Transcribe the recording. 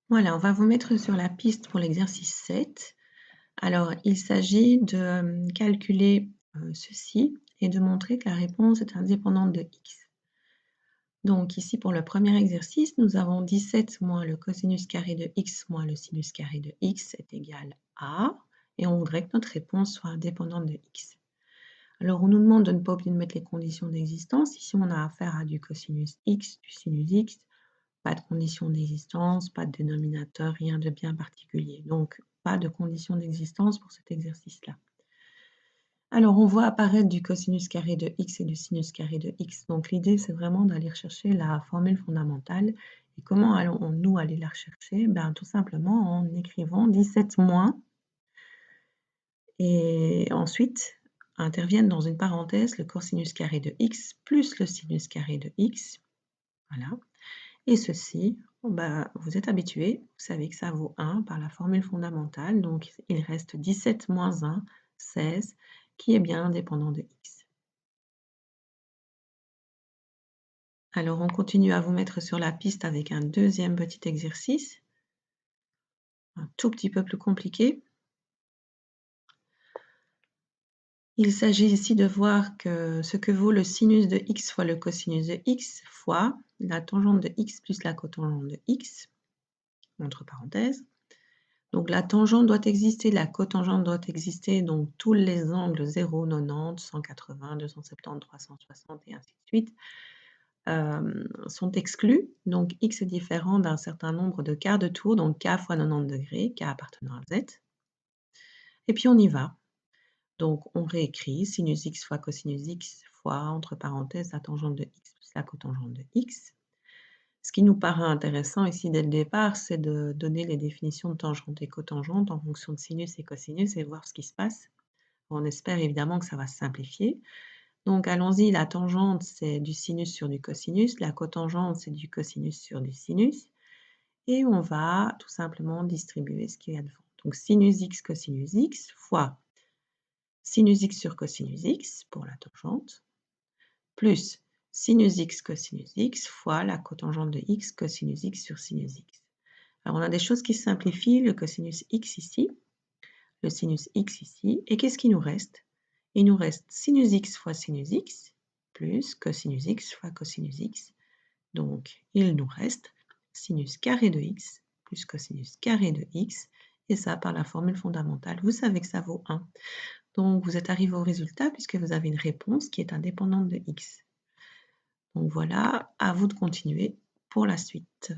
Voilà, on va vous mettre sur la piste pour l'exercice 7. Alors, il s'agit de, calculer, ceci et de montrer que la réponse est indépendante de x. Donc ici, pour le premier exercice, nous avons 17 moins le cosinus carré de x moins le sinus carré de x est égal à, et on voudrait que notre réponse soit indépendante de x. Alors, on nous demande de ne pas oublier de mettre les conditions d'existence. Ici, on a affaire à du cosinus x, du sinus x. Pas de condition d'existence, pas de dénominateur, rien de bien particulier. Donc, pas de condition d'existence pour cet exercice-là. Alors, on voit apparaître du cosinus carré de x et du sinus carré de x. Donc, l'idée, c'est vraiment d'aller rechercher la formule fondamentale. Et comment allons-nous aller la rechercher? Ben, tout simplement en écrivant 17 moins. Et ensuite, interviennent dans une parenthèse le cosinus carré de x plus le sinus carré de x. Voilà. Et ceci, bah, vous êtes habitués, vous savez que ça vaut 1 par la formule fondamentale, donc il reste 17 moins 1, 16, qui est bien indépendant de x. Alors on continue à vous mettre sur la piste avec un deuxième petit exercice, un tout petit peu plus compliqué. Il s'agit ici de voir que ce que vaut le sinus de x fois le cosinus de x fois la tangente de x plus la cotangente de x, entre parenthèses. Donc la tangente doit exister, la cotangente doit exister, donc tous les angles 0, 90, 180, 270, 360 et ainsi de suite sont exclus. Donc x est différent d'un certain nombre de quarts de tour, donc k fois 90 degrés, k appartenant à z. Et puis on y va. Donc on réécrit sinus x fois cosinus x fois, entre parenthèses, la tangente de x plus la cotangente de x. Ce qui nous paraît intéressant ici dès le départ, c'est de donner les définitions de tangente et cotangente en fonction de sinus et cosinus et voir ce qui se passe. On espère évidemment que ça va se simplifier. Donc allons-y, la tangente, c'est du sinus sur du cosinus, la cotangente, c'est du cosinus sur du sinus, et on va tout simplement distribuer ce qu'il y a devant. Donc sinus x cosinus x fois sinus x sur cosinus x pour la tangente, plus sinus x cosinus x fois la cotangente de x cosinus x sur sinus x. Alors on a des choses qui se simplifient, le cosinus x ici, le sinus x ici, et qu'est-ce qui nous reste? Il nous reste sinus x fois sinus x, plus cosinus x fois cosinus x. Donc il nous reste sinus carré de x, plus cosinus carré de x, et ça par la formule fondamentale, vous savez que ça vaut 1. Donc vous êtes arrivé au résultat puisque vous avez une réponse qui est indépendante de x. Donc voilà, à vous de continuer pour la suite.